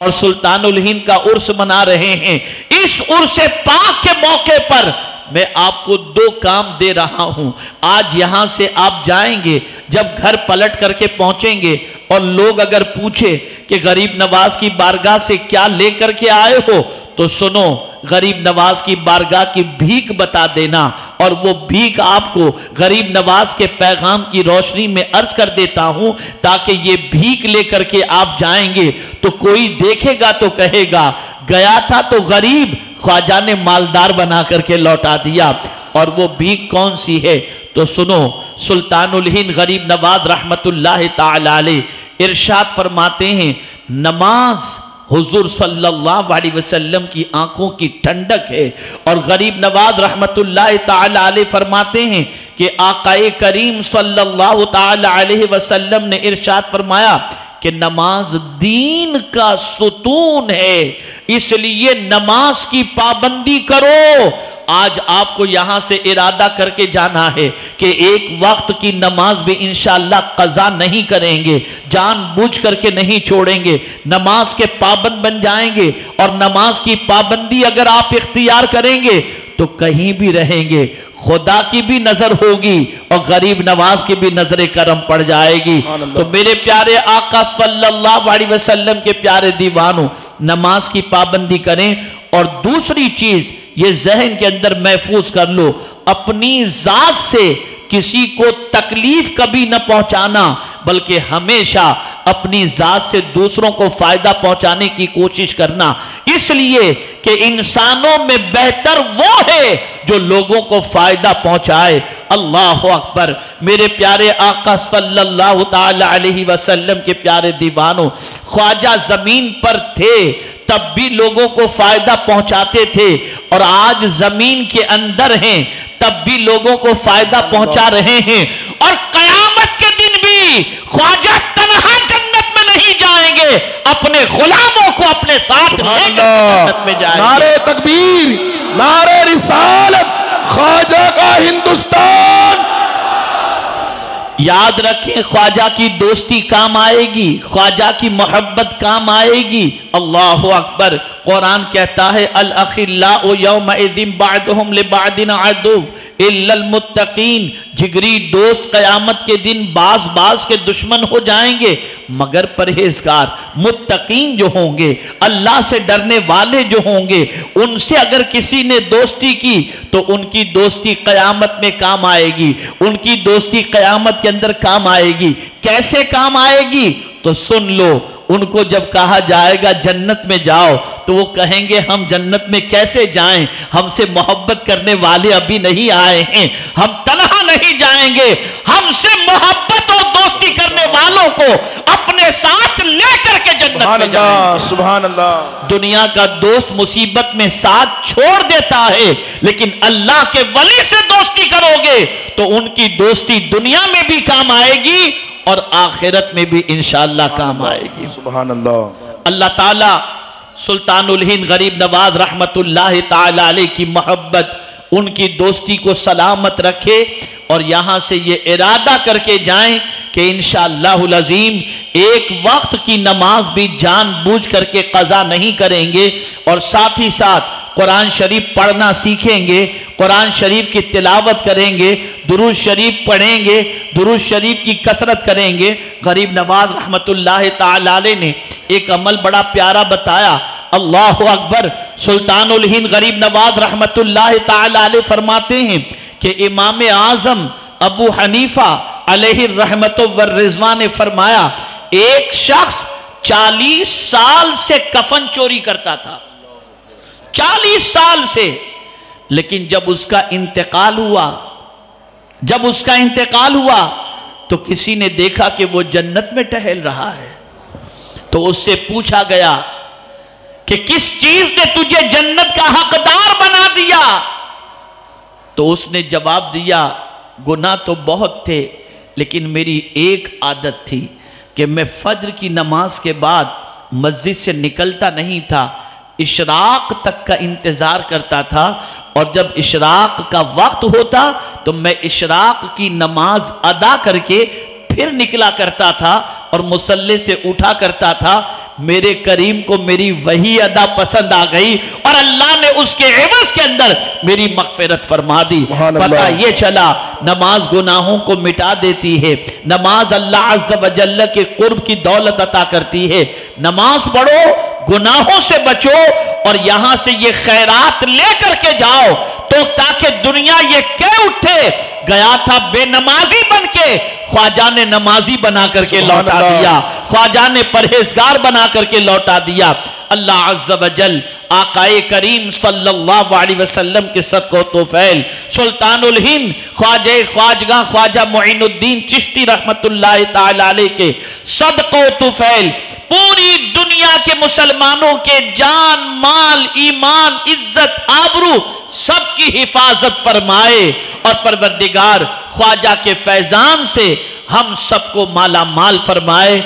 اور سلطان الہند کا عرس منا رہے ہیں. اس عرس پاک کے موقع پر میں آپ کو 2 کام دے رہا ہوں. آج یہاں سے آپ جائیں گے، جب گھر پلٹ کر کے پہنچیں گے اور لوگ اگر پوچھے کہ غریب نواز کی بارگاہ سے کیا لے کر کے آئے ہو، تو سنو، غریب نواز کی بارگاہ کی بھیک بتا دینا، اور وہ بھیک آپ کو غریب نواز کے پیغام کی روشنی میں عرض کر دیتا ہوں، تاکہ یہ بھیک لے کر کے آپ جائیں گے تو کوئی دیکھے گا تو کہے گا گیا تھا تو غریب، خواجہ نے مالدار بنا کر کے لوٹا دیا. اور وہ بھیک کون سی ہے؟ تو سنو، سلطان الہند غریب نواز رحمت اللہ تعالی علیہ ارشاد فرماتے ہیں، نماز حضور صلی اللہ علیہ وسلم کی آنکھوں کی ٹھنڈک ہے. اور غریب نواز رحمت اللہ تعالی علیہ فرماتے ہیں کہ آقا کریم صلی اللہ تعالی علیہ وسلم نے ارشاد فرمایا کہ نماز دین کا ستون ہے، اس لیے نماز کی پابندی کرو. آج آپ کو یہاں سے ارادہ کر کے جانا ہے کہ ایک وقت کی نماز بھی انشاءاللہ قضا نہیں کریں گے، جان بوجھ کر کے نہیں چھوڑیں گے، نماز کے پابند بن جائیں گے. اور نماز کی پابندی اگر آپ اختیار کریں گے تو کہیں بھی رہیں گے، خدا کی بھی نظر ہوگی اور غریب نواز کی بھی نظر کرم پڑ جائے گی. تو میرے پیارے آقا صلی اللہ علیہ وسلم کے پیارے دیوانوں، نماز کی پابندی کریں. اور دوسری چیز یہ ذہن کے اندر محفوظ کر لو، اپنی ذات سے کسی کو تکلیف کبھی نہ پہنچانا، بلکہ ہمیشہ اپنی ذات سے دوسروں کو فائدہ پہنچانے کی کوشش کرنا. اس لیے کہ انسانوں میں بہتر وہ ہے جو لوگوں کو فائدہ پہنچائے. اللہ اکبر. میرے پیارے آقا صلی اللہ تعالی علیہ وسلم کے پیارے دیوانوں، خواجہ زمین پر تھے تب بھی لوگوں کو فائدہ پہنچاتے تھے، اور آج زمین کے اندر ہیں تب بھی لوگوں کو فائدہ پہنچا رہے ہیں. اور قیامت کے دن بھی خواجہ تنہا جنت میں نہیں جائیں گے، اپنے غلاموں کو اپنے ساتھ لے کر جنت میں جائیں گے. نعرہ تکبیر، نعرہ رسالت، خواجہ کا ہندوستان. یاد رکھیں، خواجہ کی دوستی کام آئے گی، خواجہ کی محبت کام آئے گی. اللہ اکبر. قرآن کہتا ہے الاخلاء یومئذ بعضهم لبعض عدو الا المتقین. جگری دوست قیامت کے دن بعض کے دشمن ہو جائیں گے مگر پرہیزگار متقین جو ہوں گے، اللہ سے ڈرنے والے جو ہوں گے، ان سے اگر کسی نے دوستی کی تو ان کی دوستی قیامت میں کام آئے گی. ان کی دوستی قیامت کے اندر کام آئے گی. کیسے کام آئے گی؟ تو سن لو، ان کو جب کہا جائے گا جنت میں جاؤ تو وہ کہیں گے ہم جنت میں کیسے جائیں، ہم سے محبت کرنے والے ابھی نہیں آئے ہیں، ہم تنہا نہیں جائیں گے، ہم سے محبت اور دوستی کرنے والوں کو اپنے ساتھ لے کر کے جنت میں جائیں. سبحان اللہ. دنیا کا دوست مصیبت میں ساتھ چھوڑ دیتا ہے، لیکن اللہ کے ولی سے دوستی کرو گے تو ان کی دوستی دنیا میں بھی کام آئے گی اور آخرت میں بھی انشاءاللہ کام آئے گی. سبحان اللہ. اللہ تعالیٰ سلطان الہند غریب نواز رحمت اللہ تعالی علیہ کی محبت، ان کی دوستی کو سلامت رکھے. اور یہاں سے یہ ارادہ کر کے جائیں کہ انشاءاللہ العظیم ایک وقت کی نماز بھی جان بوجھ کر کے قضا نہیں کریں گے، اور ساتھ ہی ساتھ قرآن شریف پڑھنا سیکھیں گے، قرآن شریف کی تلاوت کریں گے، درود شریف پڑھیں گے، درود شریف کی کثرت کریں گے. غریب نواز رحمت اللہ تعالی علیہ نے ایک عمل بڑا پیارا بتایا. اللہ اکبر. سلطان الہند غریب نواز رحمت اللہ تعالی علیہ فرماتے ہیں کہ امام اعظم ابو حنیفہ علیہ الرحمت والرضوان نے فرمایا ایک شخص 40 سال سے کفن چوری کرتا تھا، 40 سال سے، لیکن جب اس کا انتقال ہوا تو کسی نے دیکھا کہ وہ جنت میں ٹہل رہا ہے. تو اس سے پوچھا گیا کہ کس چیز نے تجھے جنت کا حقدار بنا دیا؟ تو اس نے جواب دیا گناہ تو بہت تھے، لیکن میری ایک عادت تھی کہ میں فجر کی نماز کے بعد مسجد سے نکلتا نہیں تھا، اشراق تک کا انتظار کرتا تھا، اور جب اشراق کا وقت ہوتا تو میں اشراق کی نماز ادا کر کے پھر نکلا کرتا تھا اور مصلی سے اٹھا کرتا تھا. میرے کریم کو میری وہی ادا پسند آ گئی اور اللہ نے اس کے عوض کے اندر میری مغفرت فرما دی. پتہ یہ چلا نماز گناہوں کو مٹا دیتی ہے، نماز اللہ عز و جل کے قرب کی دولت عطا کرتی ہے. نماز پڑھو، گناہوں سے بچو اور یہاں سے یہ خیرات لے کر کے جاؤ تو تاکہ دنیا یہ کہہ اٹھے گیا تھا بے نمازی بن کے، خواجہ نے نمازی بنا کر کے لوٹا دیا، خواجہ نے پرہیزگار بنا کر کے لوٹا دیا. اللہ عز و جل آقائے کریم صلی اللہ علیہ وسلم کے صدقہ و توفیل سلطان الہند خواجہ خواجگاہ خواجہ معین الدین چشتی رحمت اللہ تعالی علیہ کے صدقہ و توفیل پوری دنیا کے مسلمانوں کے جان مال ایمان عزت آبرو سب کی حفاظت فرمائے اور پروردگار خواجہ کے فیضان سے ہم سب کو مالا مال فرمائے.